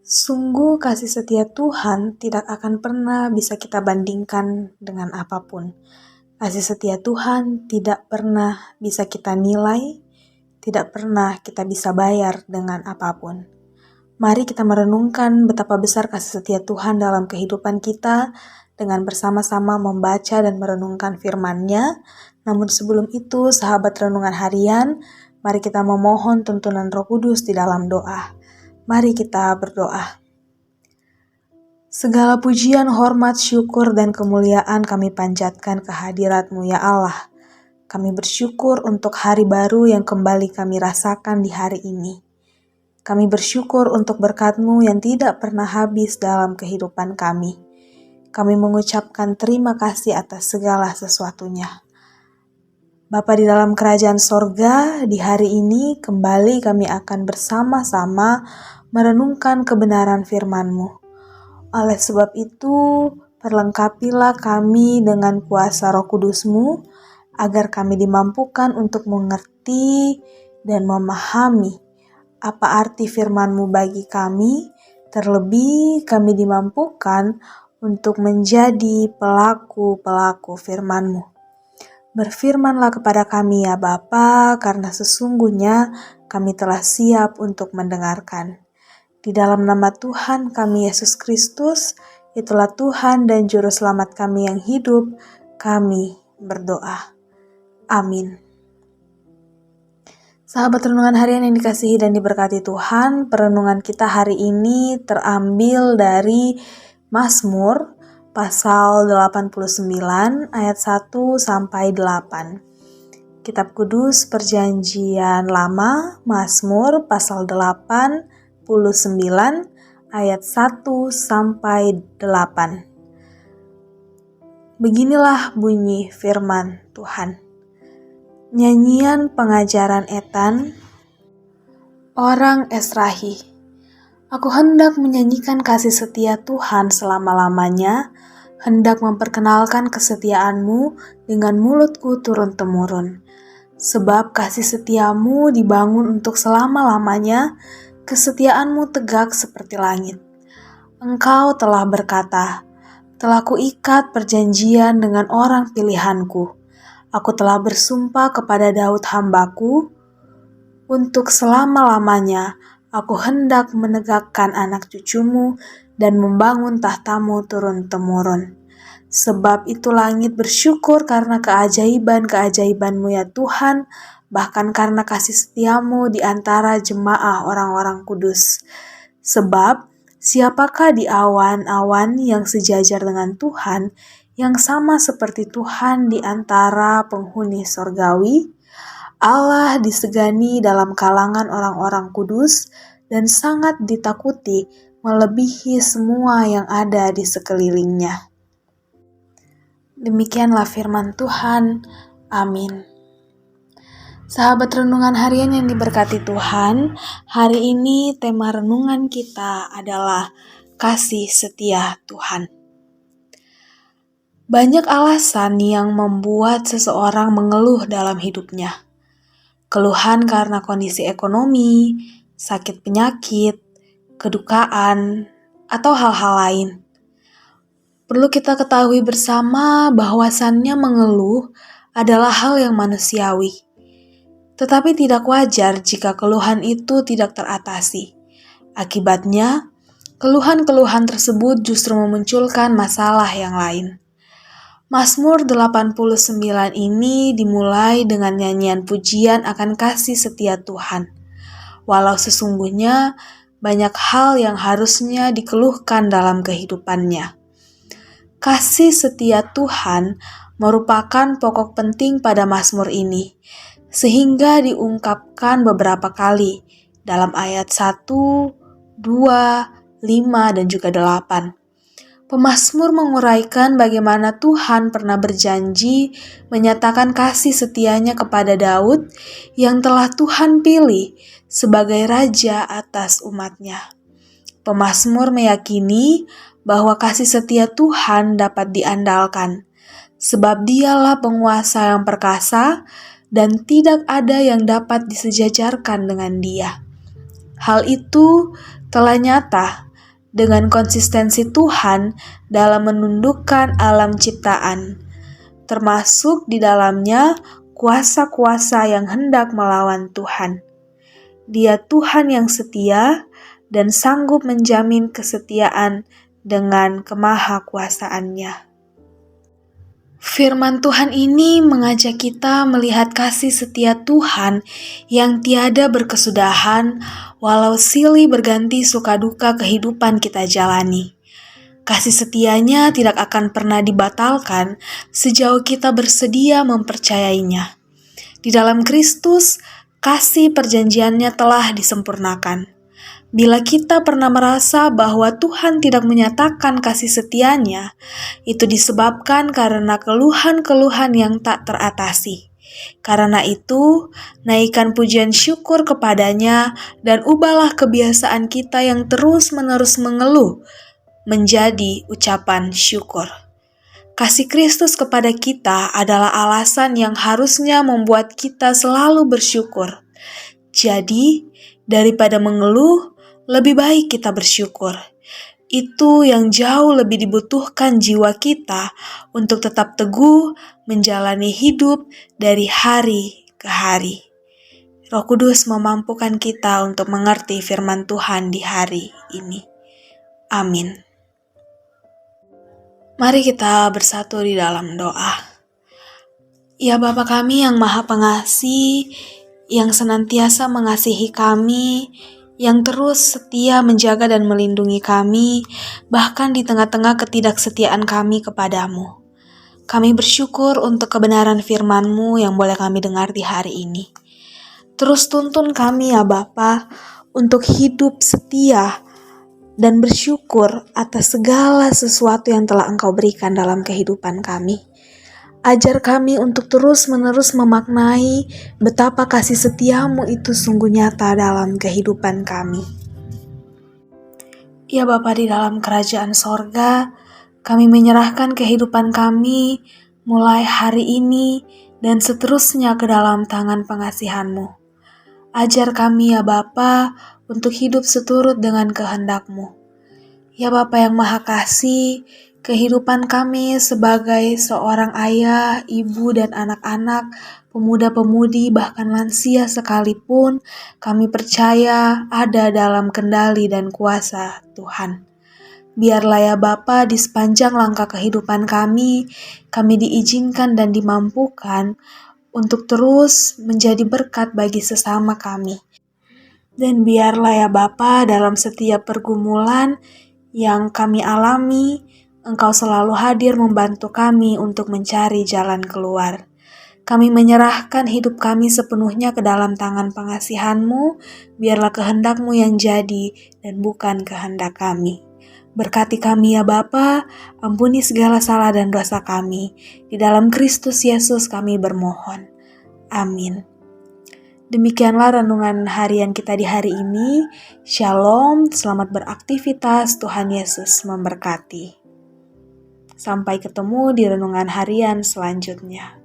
Sungguh kasih setia Tuhan tidak akan pernah bisa kita bandingkan dengan apapun. Kasih setia Tuhan tidak pernah bisa kita nilai, tidak pernah kita bisa bayar dengan apapun. Mari kita merenungkan betapa besar kasih setia Tuhan dalam kehidupan kita dengan bersama-sama membaca dan merenungkan firman-Nya. Namun sebelum itu, sahabat renungan harian, mari kita memohon tuntunan Roh Kudus di dalam doa. Mari kita berdoa. Segala pujian, hormat, syukur, dan kemuliaan kami panjatkan kehadirat-Mu ya Allah. Kami bersyukur untuk hari baru yang kembali kami rasakan di hari ini. Kami bersyukur untuk berkat-Mu yang tidak pernah habis dalam kehidupan kami. Kami mengucapkan terima kasih atas segala sesuatunya. Bapa di dalam kerajaan sorga, di hari ini kembali kami akan bersama-sama merenungkan kebenaran firman-Mu. Oleh sebab itu, perlengkapilah kami dengan kuasa Roh Kudus-Mu, agar kami dimampukan untuk mengerti dan memahami apa arti firman-Mu bagi kami, terlebih kami dimampukan untuk menjadi pelaku-pelaku firman-Mu. Berfirmanlah kepada kami ya Bapa, karena sesungguhnya kami telah siap untuk mendengarkan. Di dalam nama Tuhan kami Yesus Kristus, itulah Tuhan dan Juru Selamat kami yang hidup, kami berdoa. Amin. Sahabat renungan harian yang dikasihi dan diberkati Tuhan, perenungan kita hari ini terambil dari Mazmur pasal 89 ayat 1 sampai 8. Kitab Kudus Perjanjian Lama, Mazmur pasal 89 ayat 1 sampai 8. Beginilah bunyi firman Tuhan. Nyanyian pengajaran Etan, orang Esrahi. Aku hendak menyanyikan kasih setia Tuhan selama-lamanya, hendak memperkenalkan kesetiaan-Mu dengan mulutku turun-temurun. Sebab kasih setiamu dibangun untuk selama-lamanya, kesetiaan-Mu tegak seperti langit. Engkau telah berkata, telah kuikat perjanjian dengan orang pilihanku. Aku telah bersumpah kepada Daud hamba-Ku, untuk selama-lamanya aku hendak menegakkan anak cucumu dan membangun tahtamu turun-temurun. Sebab itu langit bersyukur karena keajaiban-keajaiban-Mu ya Tuhan, bahkan karena kasih setiamu di antara jemaah orang-orang kudus. Sebab, siapakah di awan-awan yang sejajar dengan Tuhan, yang sama seperti Tuhan di antara penghuni sorgawi? Allah disegani dalam kalangan orang-orang kudus, dan sangat ditakuti melebihi semua yang ada di sekelilingnya. Demikianlah firman Tuhan. Amin. Sahabat renungan harian yang diberkati Tuhan, hari ini tema renungan kita adalah kasih setia Tuhan. Banyak alasan yang membuat seseorang mengeluh dalam hidupnya. Keluhan karena kondisi ekonomi, sakit penyakit, kedukaan, atau hal-hal lain. Perlu kita ketahui bersama bahwasannya mengeluh adalah hal yang manusiawi. Tetapi tidak wajar jika keluhan itu tidak teratasi. Akibatnya, keluhan-keluhan tersebut justru memunculkan masalah yang lain. Mazmur 89 ini dimulai dengan nyanyian pujian akan kasih setia Tuhan. Walau sesungguhnya banyak hal yang harusnya dikeluhkan dalam kehidupannya. Kasih setia Tuhan merupakan pokok penting pada Mazmur ini, sehingga diungkapkan beberapa kali dalam ayat 1, 2, 5, dan juga 8. Pemazmur menguraikan bagaimana Tuhan pernah berjanji menyatakan kasih setianya kepada Daud yang telah Tuhan pilih sebagai raja atas umatnya. Pemazmur meyakini bahwa kasih setia Tuhan dapat diandalkan, sebab Dialah penguasa yang perkasa dan tidak ada yang dapat disejajarkan dengan Dia. Hal itu telah nyata dengan konsistensi Tuhan dalam menundukkan alam ciptaan, termasuk di dalamnya kuasa-kuasa yang hendak melawan Tuhan. Dia Tuhan yang setia dan sanggup menjamin kesetiaan dengan kemahakuasaannya. Firman Tuhan ini mengajak kita melihat kasih setia Tuhan yang tiada berkesudahan, walau silih berganti suka duka kehidupan kita jalani. Kasih setianya tidak akan pernah dibatalkan sejauh kita bersedia mempercayainya. Di dalam Kristus, kasih perjanjiannya telah disempurnakan. Bila kita pernah merasa bahwa Tuhan tidak menyatakan kasih setianya, itu disebabkan karena keluhan-keluhan yang tak teratasi. Karena itu, naikkan pujian syukur kepadanya dan ubahlah kebiasaan kita yang terus-menerus mengeluh menjadi ucapan syukur. Kasih Kristus kepada kita adalah alasan yang harusnya membuat kita selalu bersyukur. Jadi, daripada mengeluh, lebih baik kita bersyukur. Itu yang jauh lebih dibutuhkan jiwa kita untuk tetap teguh menjalani hidup dari hari ke hari. Roh Kudus memampukan kita untuk mengerti firman Tuhan di hari ini. Amin. Mari kita bersatu di dalam doa. Ya Bapa kami yang Maha Pengasih, yang senantiasa mengasihi kami, yang terus setia menjaga dan melindungi kami, bahkan di tengah-tengah ketidaksetiaan kami kepadamu. Kami bersyukur untuk kebenaran firman-Mu yang boleh kami dengar di hari ini. Terus tuntun kami ya Bapa untuk hidup setia dan bersyukur atas segala sesuatu yang telah Engkau berikan dalam kehidupan kami. Ajar kami untuk terus-menerus memaknai betapa kasih setiamu itu sungguh nyata dalam kehidupan kami. Ya Bapa di dalam kerajaan sorga, kami menyerahkan kehidupan kami mulai hari ini dan seterusnya ke dalam tangan pengasihan-Mu. Ajar kami ya Bapa untuk hidup seturut dengan kehendak-Mu. Ya Bapa yang Maha Kasih, kehidupan kami sebagai seorang ayah, ibu, dan anak-anak, pemuda-pemudi, bahkan lansia sekalipun, kami percaya ada dalam kendali dan kuasa Tuhan. Biarlah ya Bapa di sepanjang langkah kehidupan kami diizinkan dan dimampukan untuk terus menjadi berkat bagi sesama kami. Dan biarlah ya Bapa dalam setiap pergumulan yang kami alami, Engkau selalu hadir membantu kami untuk mencari jalan keluar. Kami menyerahkan hidup kami sepenuhnya ke dalam tangan pengasihan-Mu, biarlah kehendak-Mu yang jadi dan bukan kehendak kami. Berkati kami ya Bapa, ampuni segala salah dan dosa kami. Di dalam Kristus Yesus kami bermohon. Amin. Demikianlah renungan harian kita di hari ini. Shalom, selamat beraktivitas, Tuhan Yesus memberkati. Sampai ketemu di renungan harian selanjutnya.